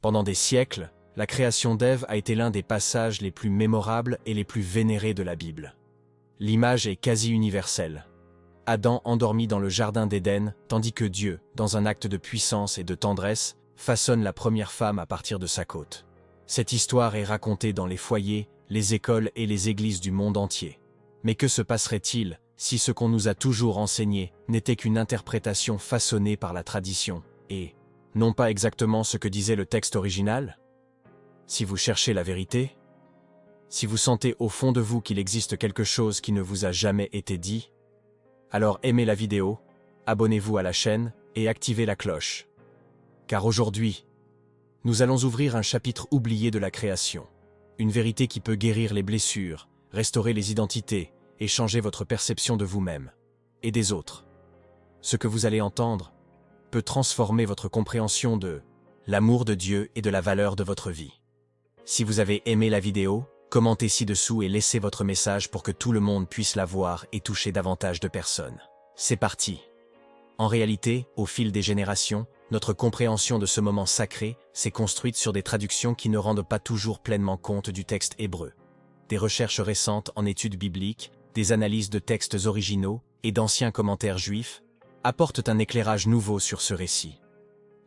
Pendant des siècles, la création d'Ève a été l'un des passages les plus mémorables et les plus vénérés de la Bible. L'image est quasi universelle. Adam endormi dans le jardin d'Éden, tandis que Dieu, dans un acte de puissance et de tendresse, façonne la première femme à partir de sa côte. Cette histoire est racontée dans les foyers, les écoles et les églises du monde entier. Mais que se passerait-il si ce qu'on nous a toujours enseigné n'était qu'une interprétation façonnée par la tradition, et non pas exactement ce que disait le texte original? Si vous cherchez la vérité, si vous sentez au fond de vous qu'il existe quelque chose qui ne vous a jamais été dit, alors aimez la vidéo, abonnez-vous à la chaîne et activez la cloche. Car aujourd'hui, nous allons ouvrir un chapitre oublié de la création, une vérité qui peut guérir les blessures, restaurer les identités et changer votre perception de vous-même et des autres. Ce que vous allez entendre peut transformer votre compréhension de l'amour de Dieu et de la valeur de votre vie. Si vous avez aimé la vidéo, commentez ci-dessous et laissez votre message pour que tout le monde puisse la voir et toucher davantage de personnes. C'est parti! En réalité, au fil des générations, notre compréhension de ce moment sacré s'est construite sur des traductions qui ne rendent pas toujours pleinement compte du texte hébreu. Des recherches récentes en études bibliques, des analyses de textes originaux et d'anciens commentaires juifs apportent un éclairage nouveau sur ce récit.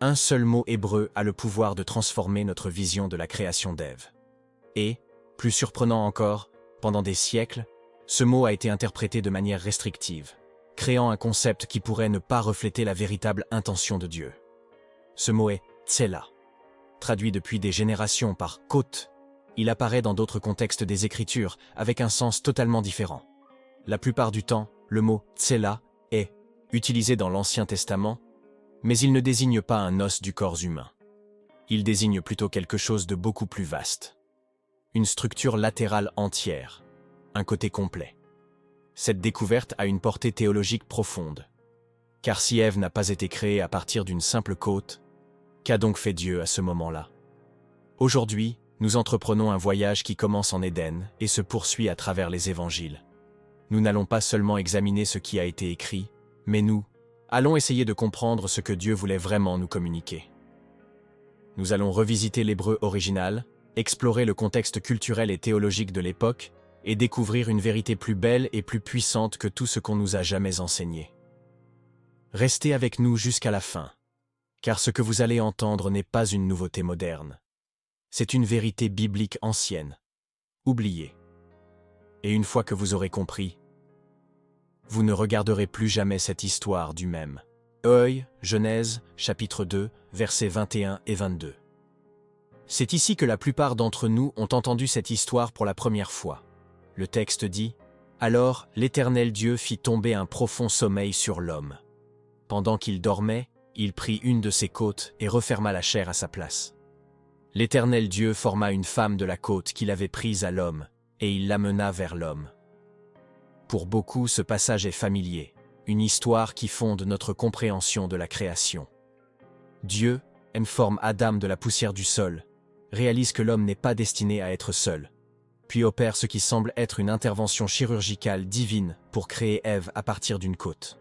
Un seul mot hébreu a le pouvoir de transformer notre vision de la création d'Ève. Et, plus surprenant encore, pendant des siècles, ce mot a été interprété de manière restrictive, créant un concept qui pourrait ne pas refléter la véritable intention de Dieu. Ce mot est « tsela ». Traduit depuis des générations par « côte », il apparaît dans d'autres contextes des Écritures avec un sens totalement différent. La plupart du temps, le mot « tsela » est utilisé dans l'Ancien Testament, mais il ne désigne pas un os du corps humain. Il désigne plutôt quelque chose de beaucoup plus vaste. Une structure latérale entière, un côté complet. Cette découverte a une portée théologique profonde. Car si Ève n'a pas été créée à partir d'une simple côte, qu'a donc fait Dieu à ce moment-là? Aujourd'hui, nous entreprenons un voyage qui commence en Éden et se poursuit à travers les évangiles. Nous n'allons pas seulement examiner ce qui a été écrit, mais nous allons essayer de comprendre ce que Dieu voulait vraiment nous communiquer. Nous allons revisiter l'hébreu original, explorer le contexte culturel et théologique de l'époque, et découvrir une vérité plus belle et plus puissante que tout ce qu'on nous a jamais enseigné. Restez avec nous jusqu'à la fin, car ce que vous allez entendre n'est pas une nouveauté moderne. C'est une vérité biblique ancienne, oubliée. Et une fois que vous aurez compris, vous ne regarderez plus jamais cette histoire du même œil. Genèse, chapitre 2, versets 21 et 22. C'est ici que la plupart d'entre nous ont entendu cette histoire pour la première fois. Le texte dit « Alors l'Éternel Dieu fit tomber un profond sommeil sur l'homme. Pendant qu'il dormait, il prit une de ses côtes et referma la chair à sa place. L'Éternel Dieu forma une femme de la côte qu'il avait prise à l'homme, et il l'amena vers l'homme. » Pour beaucoup, ce passage est familier, une histoire qui fonde notre compréhension de la création. Dieu forme Adam de la poussière du sol, réalise que l'homme n'est pas destiné à être seul, puis opère ce qui semble être une intervention chirurgicale divine pour créer Ève à partir d'une côte.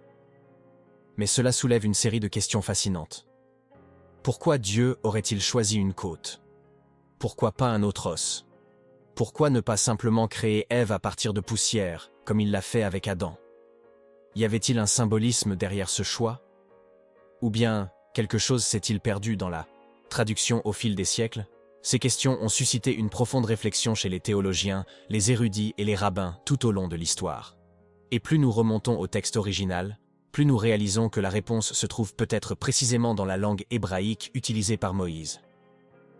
Mais cela soulève une série de questions fascinantes. Pourquoi Dieu aurait-il choisi une côte? Pourquoi pas un autre os? Pourquoi ne pas simplement créer Ève à partir de poussière, comme il l'a fait avec Adam? Y avait-il un symbolisme derrière ce choix? Ou bien, quelque chose s'est-il perdu dans la traduction au fil des siècles? Ces questions ont suscité une profonde réflexion chez les théologiens, les érudits et les rabbins tout au long de l'histoire. Et plus nous remontons au texte original, plus nous réalisons que la réponse se trouve peut-être précisément dans la langue hébraïque utilisée par Moïse.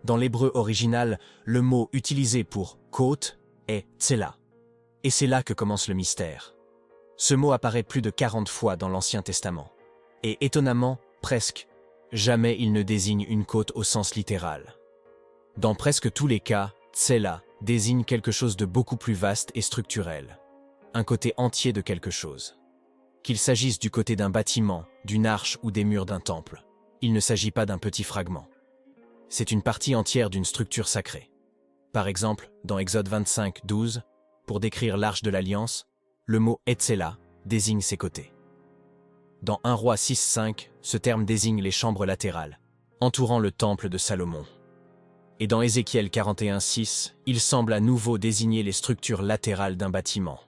Dans l'hébreu original, le mot utilisé pour « côte » est « tsela ». Et c'est là que commence le mystère. Ce mot apparaît plus de 40 fois dans l'Ancien Testament. Et étonnamment, presque jamais il ne désigne une côte au sens littéral. Dans presque tous les cas, tsela désigne quelque chose de beaucoup plus vaste et structurel. Un côté entier de quelque chose. Qu'il s'agisse du côté d'un bâtiment, d'une arche ou des murs d'un temple, il ne s'agit pas d'un petit fragment. C'est une partie entière d'une structure sacrée. Par exemple, dans Exode 25, 12, pour décrire l'arche de l'Alliance, le mot « Etzela » désigne ses côtés. Dans 1 Roi 6, 5, ce terme désigne les chambres latérales, entourant le temple de Salomon. Et dans Ézéchiel 41:6, il semble à nouveau désigner les structures latérales d'un bâtiment.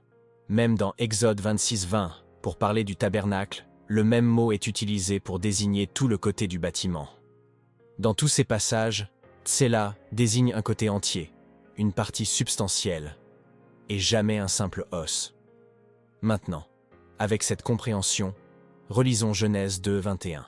Même dans Exode 26:20, pour parler du tabernacle, le même mot est utilisé pour désigner tout le côté du bâtiment. Dans tous ces passages, tsela désigne un côté entier, une partie substantielle, et jamais un simple os. Maintenant, avec cette compréhension, relisons Genèse 2:21.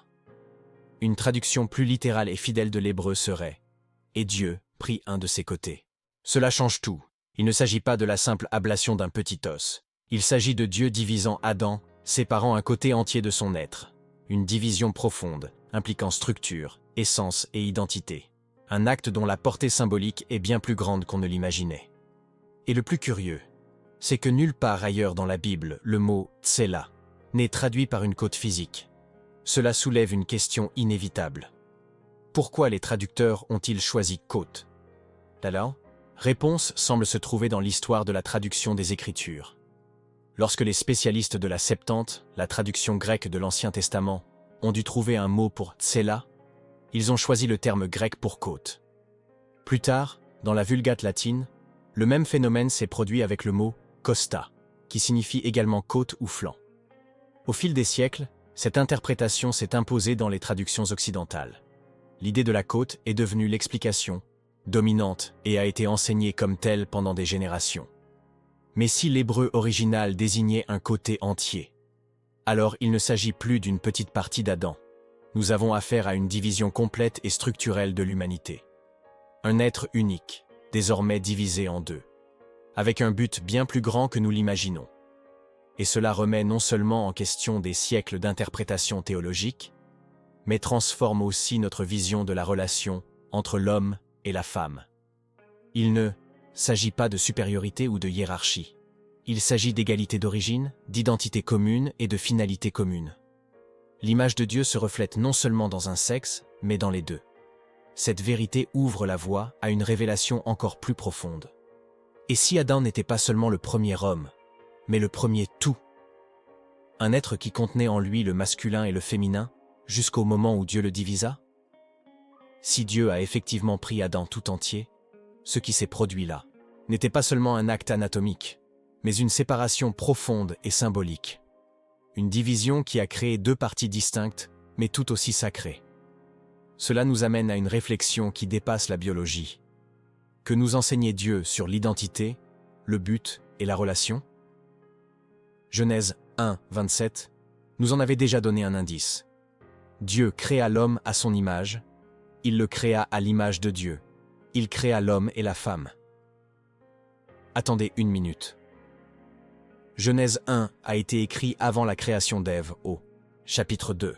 Une traduction plus littérale et fidèle de l'hébreu serait « Et Dieu prit un de ses côtés ». Cela change tout. Il ne s'agit pas de la simple ablation d'un petit os. Il s'agit de Dieu divisant Adam, séparant un côté entier de son être. Une division profonde, impliquant structure, essence et identité. Un acte dont la portée symbolique est bien plus grande qu'on ne l'imaginait. Et le plus curieux, c'est que nulle part ailleurs dans la Bible, le mot « tsela » n'est traduit par une côte physique. Cela soulève une question inévitable. Pourquoi les traducteurs ont-ils choisi « côte » ? La réponse semble se trouver dans l'histoire de la traduction des Écritures. Lorsque les spécialistes de la Septante, la traduction grecque de l'Ancien Testament, ont dû trouver un mot pour « tsela », ils ont choisi le terme grec pour « côte ». Plus tard, dans la Vulgate latine, le même phénomène s'est produit avec le mot « costa », qui signifie également côte ou flanc. Au fil des siècles, cette interprétation s'est imposée dans les traductions occidentales. L'idée de la côte est devenue l'explication dominante et a été enseignée comme telle pendant des générations. Mais si l'hébreu original désignait un côté entier, alors il ne s'agit plus d'une petite partie d'Adam. Nous avons affaire à une division complète et structurelle de l'humanité. Un être unique, désormais divisé en deux, avec un but bien plus grand que nous l'imaginons. Et cela remet non seulement en question des siècles d'interprétation théologique, mais transforme aussi notre vision de la relation entre l'homme et la femme. Il ne s'agit pas de supériorité ou de hiérarchie. Il s'agit d'égalité d'origine, d'identité commune et de finalité commune. L'image de Dieu se reflète non seulement dans un sexe, mais dans les deux. Cette vérité ouvre la voie à une révélation encore plus profonde. Et si Adam n'était pas seulement le premier homme, mais le premier tout, un être qui contenait en lui le masculin et le féminin, jusqu'au moment où Dieu le divisa? Si Dieu a effectivement pris Adam tout entier, ce qui s'est produit là n'était pas seulement un acte anatomique, mais une séparation profonde et symbolique. Une division qui a créé deux parties distinctes, mais tout aussi sacrées. Cela nous amène à une réflexion qui dépasse la biologie. Que nous enseignait Dieu sur l'identité, le but et la relation? Genèse 1:27 nous en avait déjà donné un indice. Dieu créa l'homme à son image, il le créa à l'image de Dieu. Il créa l'homme et la femme. Attendez une minute. Genèse 1 a été écrit avant la création d'Ève au chapitre 2.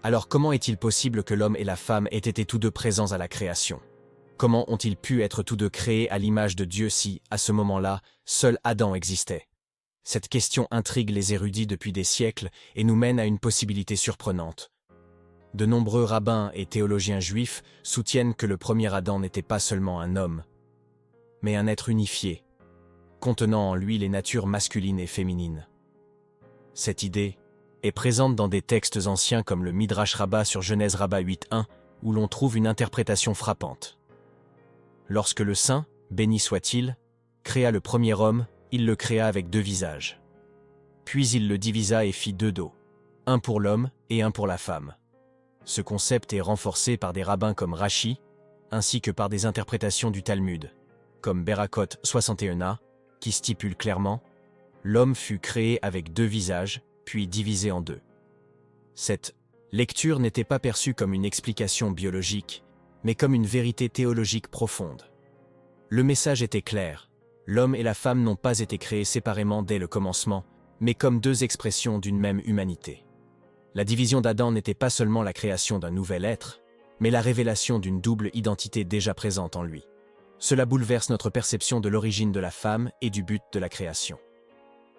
Alors comment est-il possible que l'homme et la femme aient été tous deux présents à la création? Comment ont-ils pu être tous deux créés à l'image de Dieu si, à ce moment-là, seul Adam existait? Cette question intrigue les érudits depuis des siècles et nous mène à une possibilité surprenante. De nombreux rabbins et théologiens juifs soutiennent que le premier Adam n'était pas seulement un homme, mais un être unifié, contenant en lui les natures masculines et féminines. Cette idée est présente dans des textes anciens comme le Midrash Rabbah sur Genèse Rabbah 8:1, où l'on trouve une interprétation frappante. Lorsque le Saint, béni soit-il, créa le premier homme, il le créa avec deux visages. Puis il le divisa et fit deux dos, un pour l'homme et un pour la femme. Ce concept est renforcé par des rabbins comme Rashi, ainsi que par des interprétations du Talmud, comme Berakot 61a, qui stipule clairement « L'homme fut créé avec deux visages, puis divisé en deux ». Cette lecture n'était pas perçue comme une explication biologique, mais comme une vérité théologique profonde. Le message était clair, l'homme et la femme n'ont pas été créés séparément dès le commencement, mais comme deux expressions d'une même humanité. La division d'Adam n'était pas seulement la création d'un nouvel être, mais la révélation d'une double identité déjà présente en lui. Cela bouleverse notre perception de l'origine de la femme et du but de la création.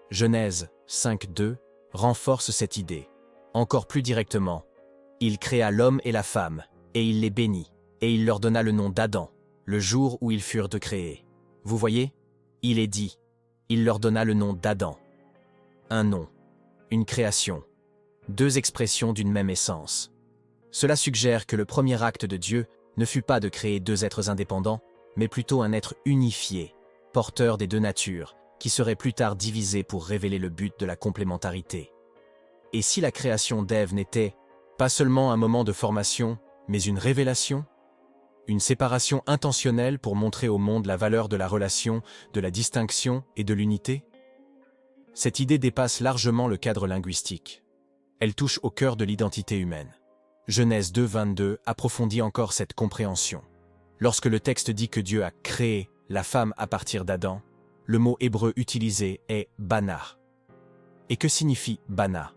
Genèse 5:2 renforce cette idée. Encore plus directement, il créa l'homme et la femme, et il les bénit, et il leur donna le nom d'Adam, le jour où ils furent créés. Vous voyez? Il est dit, il leur donna le nom d'Adam. Un nom, une création. Deux expressions d'une même essence. Cela suggère que le premier acte de Dieu ne fut pas de créer deux êtres indépendants, mais plutôt un être unifié, porteur des deux natures, qui serait plus tard divisé pour révéler le but de la complémentarité. Et si la création d'Ève n'était pas seulement un moment de formation, mais une révélation? Une séparation intentionnelle pour montrer au monde la valeur de la relation, de la distinction et de l'unité? Cette idée dépasse largement le cadre linguistique. Elle touche au cœur de l'identité humaine. Genèse 2:22 approfondit encore cette compréhension. Lorsque le texte dit que Dieu a créé la femme à partir d'Adam, le mot hébreu utilisé est « bana ». Et que signifie « bana » ?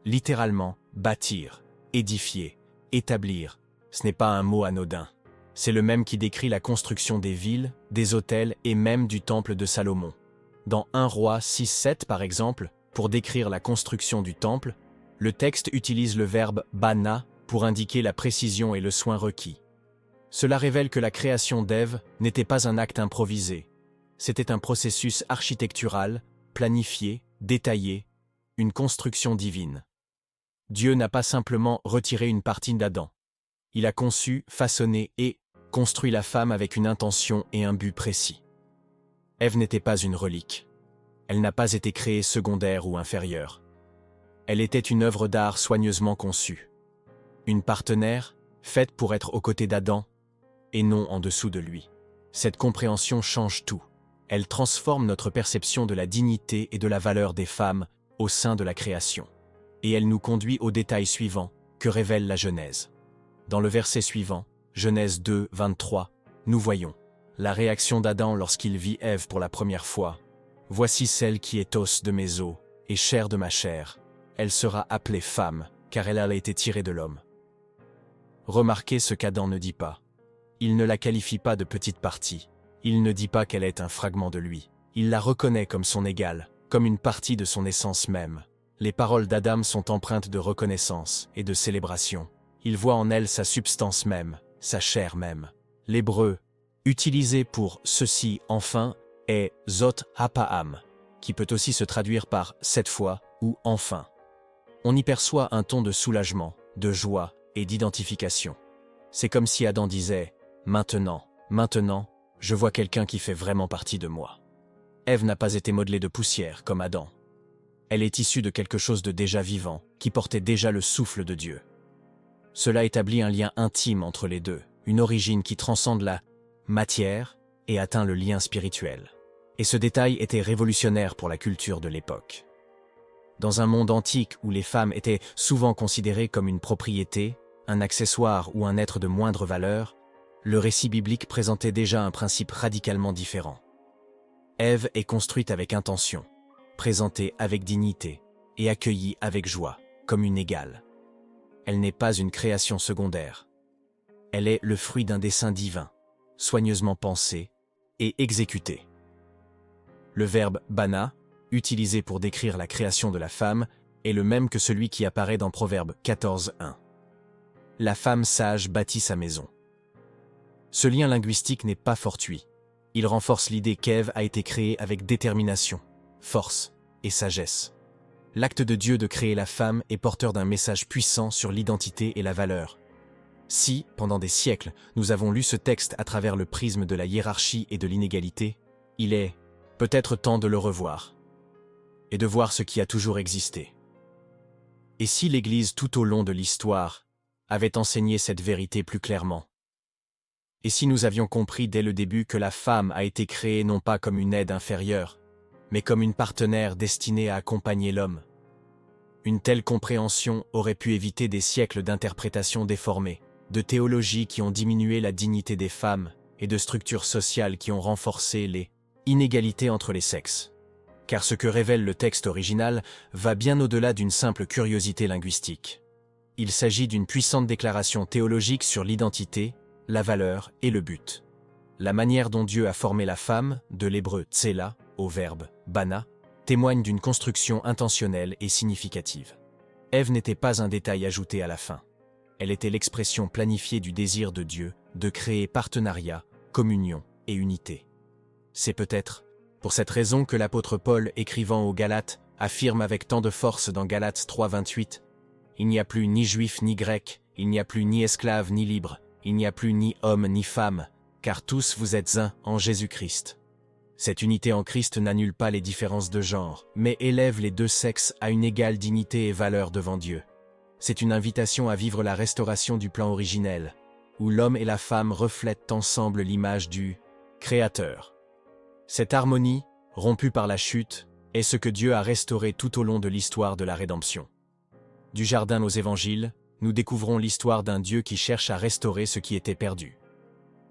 Littéralement, bâtir, édifier, établir. Ce n'est pas un mot anodin. C'est le même qui décrit la construction des villes, des hôtels et même du temple de Salomon. Dans 1 Roi 6:7 par exemple, pour décrire la construction du temple, le texte utilise le verbe « bana » pour indiquer la précision et le soin requis. Cela révèle que la création d'Ève n'était pas un acte improvisé. C'était un processus architectural, planifié, détaillé, une construction divine. Dieu n'a pas simplement retiré une partie d'Adam. Il a conçu, façonné et construit la femme avec une intention et un but précis. Ève n'était pas une relique. Elle n'a pas été créée secondaire ou inférieure. Elle était une œuvre d'art soigneusement conçue. Une partenaire, faite pour être aux côtés d'Adam, et non en dessous de lui. Cette compréhension change tout. Elle transforme notre perception de la dignité et de la valeur des femmes au sein de la création. Et elle nous conduit au détail suivant que révèle la Genèse. Dans le verset suivant, Genèse 2:23, nous voyons la réaction d'Adam lorsqu'il vit Ève pour la première fois. « Voici celle qui est os de mes os et chair de ma chair. Elle sera appelée femme, car elle a été tirée de l'homme. » Remarquez ce qu'Adam ne dit pas. Il ne la qualifie pas de petite partie. Il ne dit pas qu'elle est un fragment de lui. Il la reconnaît comme son égale, comme une partie de son essence même. Les paroles d'Adam sont empreintes de reconnaissance et de célébration. Il voit en elle sa substance même, sa chair même. L'hébreu, utilisé pour « ceci, enfin », est « zot hapa'am », qui peut aussi se traduire par « cette fois » ou « enfin ». On y perçoit un ton de soulagement, de joie et d'identification. C'est comme si Adam disait « maintenant, je vois quelqu'un qui fait vraiment partie de moi ». Ève n'a pas été modelée de poussière comme Adam. Elle est issue de quelque chose de déjà vivant, qui portait déjà le souffle de Dieu. Cela établit un lien intime entre les deux, une origine qui transcende la matière et atteint le lien spirituel. Et ce détail était révolutionnaire pour la culture de l'époque. Dans un monde antique où les femmes étaient souvent considérées comme une propriété, un accessoire ou un être de moindre valeur, le récit biblique présentait déjà un principe radicalement différent. Ève est construite avec intention, présentée avec dignité et accueillie avec joie, comme une égale. Elle n'est pas une création secondaire. Elle est le fruit d'un dessein divin, soigneusement pensé et exécuté. Le verbe « bana », utilisé pour décrire la création de la femme, est le même que celui qui apparaît dans Proverbe 14:1. La femme sage bâtit sa maison. Ce lien linguistique n'est pas fortuit. Il renforce l'idée qu'Ève a été créée avec détermination, force et sagesse. L'acte de Dieu de créer la femme est porteur d'un message puissant sur l'identité et la valeur. Si, pendant des siècles, nous avons lu ce texte à travers le prisme de la hiérarchie et de l'inégalité, il est peut-être temps de le revoir et de voir ce qui a toujours existé. Et si l'Église tout au long de l'histoire avait enseigné cette vérité plus clairement? Et si nous avions compris dès le début que la femme a été créée non pas comme une aide inférieure, mais comme une partenaire destinée à accompagner l'homme? Une telle compréhension aurait pu éviter des siècles d'interprétations déformées, de théologies qui ont diminué la dignité des femmes et de structures sociales qui ont renforcé les inégalités entre les sexes. Car ce que révèle le texte original va bien au-delà d'une simple curiosité linguistique. Il s'agit d'une puissante déclaration théologique sur l'identité, la valeur et le but. La manière dont Dieu a formé la femme, de l'hébreu tsela au verbe bana, témoigne d'une construction intentionnelle et significative. Ève n'était pas un détail ajouté à la fin. Elle était l'expression planifiée du désir de Dieu de créer partenariat, communion et unité. C'est peut-être pour cette raison que l'apôtre Paul, écrivant aux Galates, affirme avec tant de force dans Galates 3:28 « Il n'y a plus ni juif ni grec, il n'y a plus ni esclave ni libre, Il n'y a plus ni homme ni femme, car tous vous êtes un en Jésus-Christ. Cette unité en Christ n'annule pas les différences de genre, mais élève les deux sexes à une égale dignité et valeur devant Dieu. C'est une invitation à vivre la restauration du plan originel, où l'homme et la femme reflètent ensemble l'image du Créateur. Cette harmonie, rompue par la chute, est ce que Dieu a restauré tout au long de l'histoire de la rédemption. Du Jardin aux Évangiles, nous découvrons l'histoire d'un Dieu qui cherche à restaurer ce qui était perdu.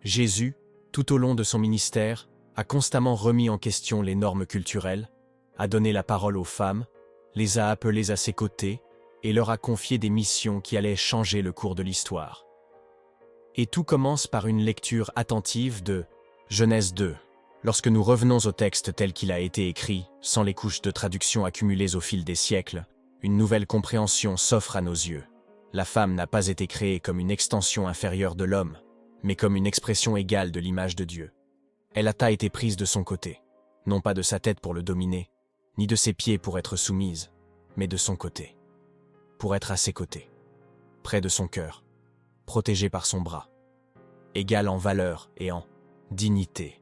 Jésus, tout au long de son ministère, a constamment remis en question les normes culturelles, a donné la parole aux femmes, les a appelées à ses côtés et leur a confié des missions qui allaient changer le cours de l'histoire. Et tout commence par une lecture attentive de Genèse 2. Lorsque nous revenons au texte tel qu'il a été écrit, sans les couches de traduction accumulées au fil des siècles, une nouvelle compréhension s'offre à nos yeux. La femme n'a pas été créée comme une extension inférieure de l'homme, mais comme une expression égale de l'image de Dieu. Elle a été prise de son côté, non pas de sa tête pour le dominer, ni de ses pieds pour être soumise, mais de son côté, pour être à ses côtés, près de son cœur, protégée par son bras, égale en valeur et en dignité.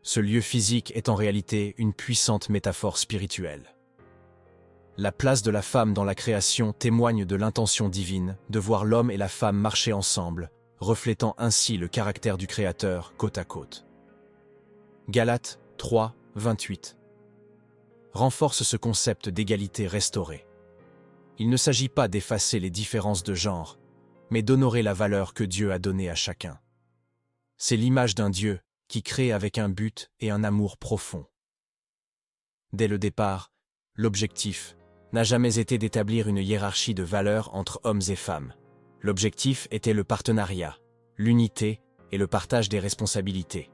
Ce lieu physique est en réalité une puissante métaphore spirituelle. La place de la femme dans la création témoigne de l'intention divine de voir l'homme et la femme marcher ensemble, reflétant ainsi le caractère du Créateur côte à côte. Galates 3, 28 renforce ce concept d'égalité restaurée. Il ne s'agit pas d'effacer les différences de genre, mais d'honorer la valeur que Dieu a donnée à chacun. C'est l'image d'un Dieu qui crée avec un but et un amour profond. Dès le départ, l'objectif n'a jamais été d'établir une hiérarchie de valeurs entre hommes et femmes. L'objectif était le partenariat, l'unité et le partage des responsabilités.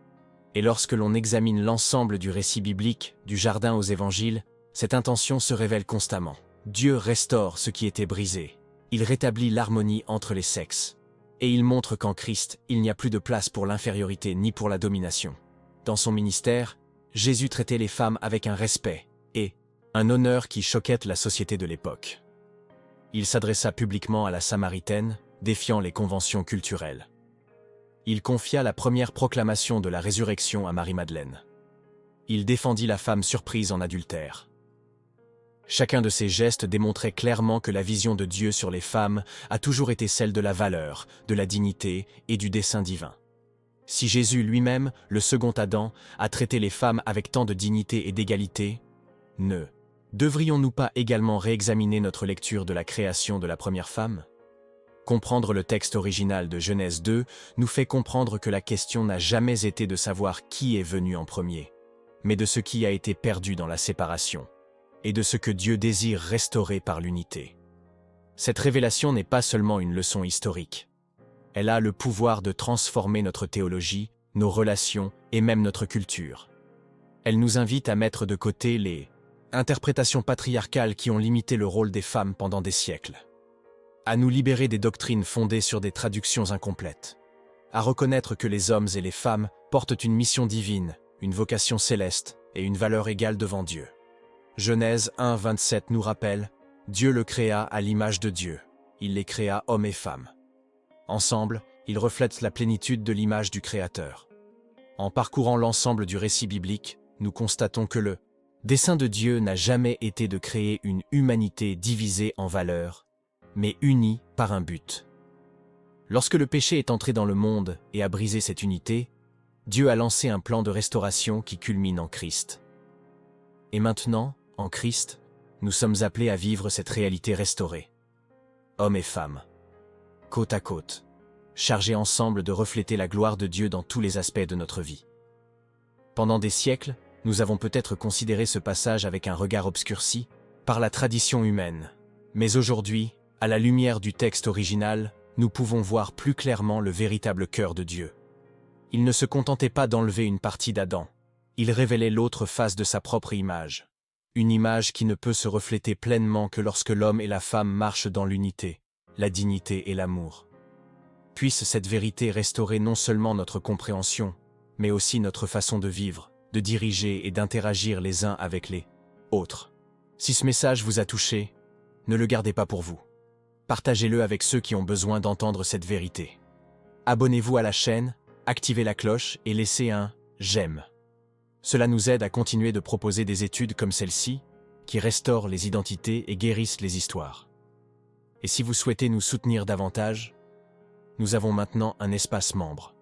Et lorsque l'on examine l'ensemble du récit biblique, du Jardin aux Évangiles, cette intention se révèle constamment. Dieu restaure ce qui était brisé. Il rétablit l'harmonie entre les sexes. Et il montre qu'en Christ, il n'y a plus de place pour l'infériorité ni pour la domination. Dans son ministère, Jésus traitait les femmes avec un respect et un honneur qui choquait la société de l'époque. Il s'adressa publiquement à la Samaritaine, défiant les conventions culturelles. Il confia la première proclamation de la résurrection à Marie-Madeleine. Il défendit la femme surprise en adultère. Chacun de ces gestes démontrait clairement que la vision de Dieu sur les femmes a toujours été celle de la valeur, de la dignité et du dessein divin. Si Jésus lui-même, le second Adam, a traité les femmes avec tant de dignité et d'égalité, ne devrions-nous pas également réexaminer notre lecture de la création de la première femme ? Comprendre le texte original de Genèse 2 nous fait comprendre que la question n'a jamais été de savoir qui est venu en premier, mais de ce qui a été perdu dans la séparation, et de ce que Dieu désire restaurer par l'unité. Cette révélation n'est pas seulement une leçon historique. Elle a le pouvoir de transformer notre théologie, nos relations et même notre culture. Elle nous invite à mettre de côté les interprétations patriarcales qui ont limité le rôle des femmes pendant des siècles, à nous libérer des doctrines fondées sur des traductions incomplètes, à reconnaître que les hommes et les femmes portent une mission divine, une vocation céleste et une valeur égale devant Dieu. Genèse 1, 27 nous rappelle « Dieu le créa à l'image de Dieu, il les créa hommes et femmes. » Ensemble, ils reflètent la plénitude de l'image du Créateur. En parcourant l'ensemble du récit biblique, nous constatons que le dessein de Dieu n'a jamais été de créer une humanité divisée en valeurs, mais unie par un but. Lorsque le péché est entré dans le monde et a brisé cette unité, Dieu a lancé un plan de restauration qui culmine en Christ. Et maintenant, en Christ, nous sommes appelés à vivre cette réalité restaurée. Hommes et femmes, côte à côte, chargés ensemble de refléter la gloire de Dieu dans tous les aspects de notre vie. Pendant des siècles, nous avons peut-être considéré ce passage avec un regard obscurci par la tradition humaine. Mais aujourd'hui, à la lumière du texte original, nous pouvons voir plus clairement le véritable cœur de Dieu. Il ne se contentait pas d'enlever une partie d'Adam. Il révélait l'autre face de sa propre image. Une image qui ne peut se refléter pleinement que lorsque l'homme et la femme marchent dans l'unité, la dignité et l'amour. Puisse cette vérité restaurer non seulement notre compréhension, mais aussi notre façon de vivre, de diriger et d'interagir les uns avec les autres. Si ce message vous a touché, ne le gardez pas pour vous. Partagez-le avec ceux qui ont besoin d'entendre cette vérité. Abonnez-vous à la chaîne, activez la cloche et laissez un « j'aime ». Cela nous aide à continuer de proposer des études comme celle-ci, qui restaurent les identités et guérissent les histoires. Et si vous souhaitez nous soutenir davantage, nous avons maintenant un espace membre.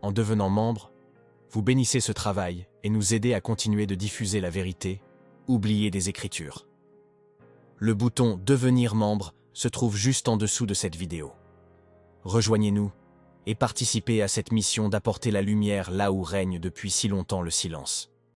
En devenant membre, vous bénissez ce travail et nous aidez à continuer de diffuser la vérité, oubliée des Écritures. Le bouton « Devenir membre » se trouve juste en dessous de cette vidéo. Rejoignez-nous et participez à cette mission d'apporter la lumière là où règne depuis si longtemps le silence.